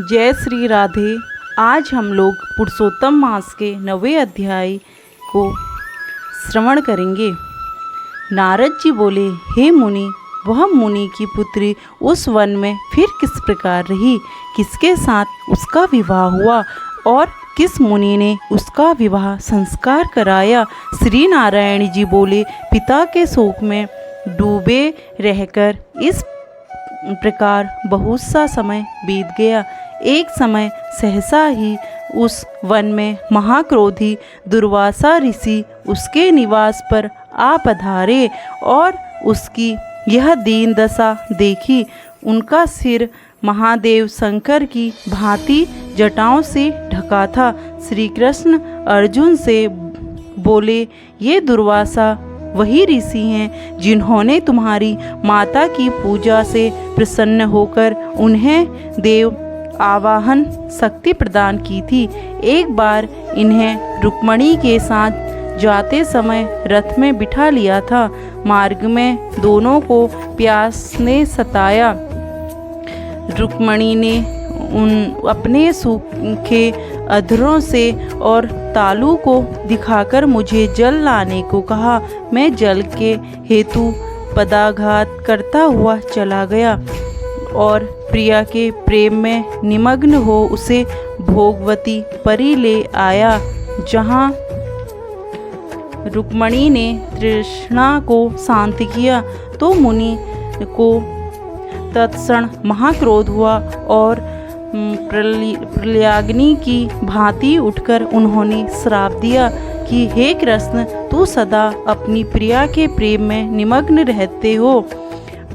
जय श्री राधे। आज हम लोग पुरुषोत्तम मास के 9वें अध्याय को श्रवण करेंगे। नारद जी बोले, हे मुनि, वह मुनि की पुत्री उस वन में फिर किस प्रकार रही, किसके साथ उसका विवाह हुआ और किस मुनि ने उसका विवाह संस्कार कराया। श्री नारायण जी बोले, पिता के शोक में डूबे रहकर इस प्रकार बहुत सा समय बीत गया। एक समय सहसा ही उस वन में महाक्रोधी दुर्वासा ऋषि उसके निवास पर आ पधारे और उसकी यह दीन दशा देखी। उनका सिर महादेव शंकर की भांति जटाओं से ढका था। श्री कृष्ण अर्जुन से बोले, ये दुर्वासा वही ऋषि हैं जिन्होंने तुम्हारी माता की पूजा से प्रसन्न होकर उन्हें देव आवाहन शक्ति प्रदान की थी। एक बार इन्हें रुक्मणी के साथ जाते समय रथ में बिठा लिया था। मार्ग में दोनों को प्यास ने सताया। रुक्मणी ने अपने सूखे अधरों से और तालू को दिखाकर मुझे जल लाने को कहा। मैं जल के हेतु पदाघात करता हुआ चला गया और प्रिया के प्रेम में निमग्न हो उसे भोगवती परी ले आया। जहाँ रुक्मणी ने तृष्णा को शांत किया तो मुनि को तत्क्षण महाक्रोध हुआ और प्रलयाग्नि की भांति उठकर उन्होंने श्राप दिया कि हे कृष्ण, तू सदा अपनी प्रिया के प्रेम में निमग्न रहते हो।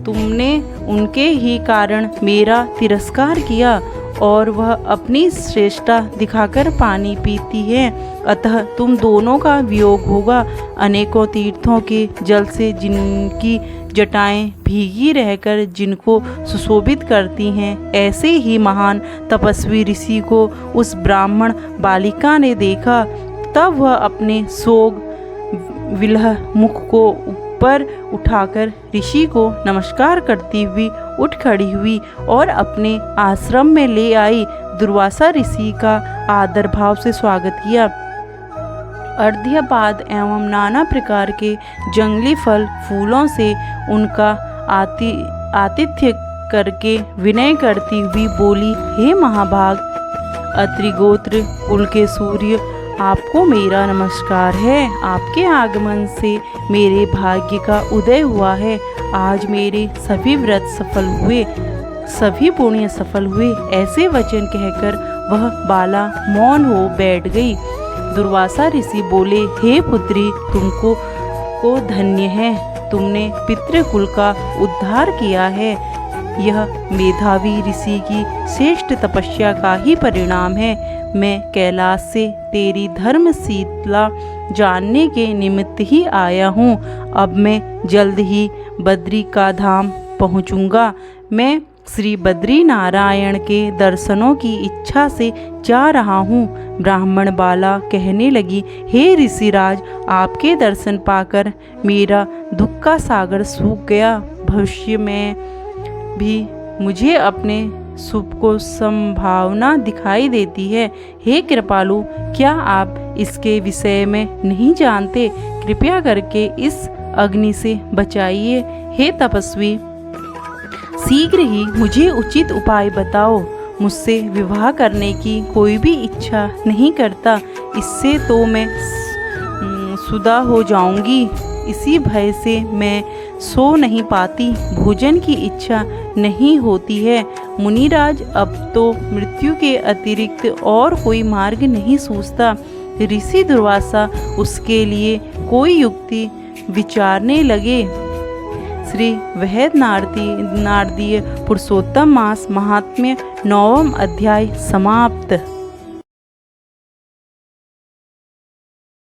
तुमने उनके ही कारण मेरा तिरस्कार किया और वह अपनी श्रेष्ठता दिखाकर पानी पीती है। अतः तुम दोनों का वियोग होगा। अनेकों तीर्थों के जल से जिनकी जटाएं भीगी रहकर जिनको सुशोभित करती हैं, ऐसे ही महान तपस्वी ऋषि को उस ब्राह्मण बालिका ने देखा। तब वह अपने सोग विलह मुख को ऊपर उठाकर ऋषि को नमस्कार करती हुई उठ खड़ी हुई और अपने आश्रम में ले आई। दुर्वासा ऋषि का आदर भाव से स्वागत किया। अर्घ्यपाद एवं नाना प्रकार के जंगली फल फूलों से उनका आतिथ्य करके विनय करती हुई बोली, हे महाभाग, अत्रिगोत्र कुल के सूर्य, आपको मेरा नमस्कार है। आपके आगमन से मेरे भाग्य का उदय हुआ है। आज मेरे सभी व्रत सफल हुए, सभी पुण्य सफल हुए। ऐसे वचन कहकर वह बाला मौन हो बैठ गई। दुर्वासा ऋषि बोले, हे पुत्री, तुमको धन्य है। तुमने पितृकुल का उद्धार किया है। यह मेधावी ऋषि की श्रेष्ठ तपस्या का ही परिणाम है। मैं कैलाश से तेरी धर्मशीलता जानने के निमित्त ही आया हूँ। अब मैं जल्द ही बद्री का धाम पहुँचूँगा। मैं श्री बद्री नारायण के दर्शनों की इच्छा से जा रहा हूँ। ब्राह्मण बाला कहने लगी, हे ऋषिराज, आपके दर्शन पाकर मेरा दुख का सागर सूख गया। भविष्य में भी मुझे अपने शुभ को संभावना दिखाई देती है। हे कृपालु, क्या आप इसके विषय में नहीं जानते? कृपया करके इस अग्नि से बचाइए। हे तपस्वी, शीघ्र ही मुझे उचित उपाय बताओ। मुझसे विवाह करने की कोई भी इच्छा नहीं करता। इससे तो मैं शुदा हो जाऊंगी। इसी भय से मैं सो नहीं पाती, भोजन की इच्छा नहीं होती है। मुनिराज, अब तो मृत्यु के अतिरिक्त और कोई मार्ग नहीं सूझता। ऋषि दुर्वासा उसके लिए कोई युक्ति विचारने लगे। श्री वैद्य नारदीय पुरुषोत्तम मास महात्म्य 9वां अध्याय समाप्त।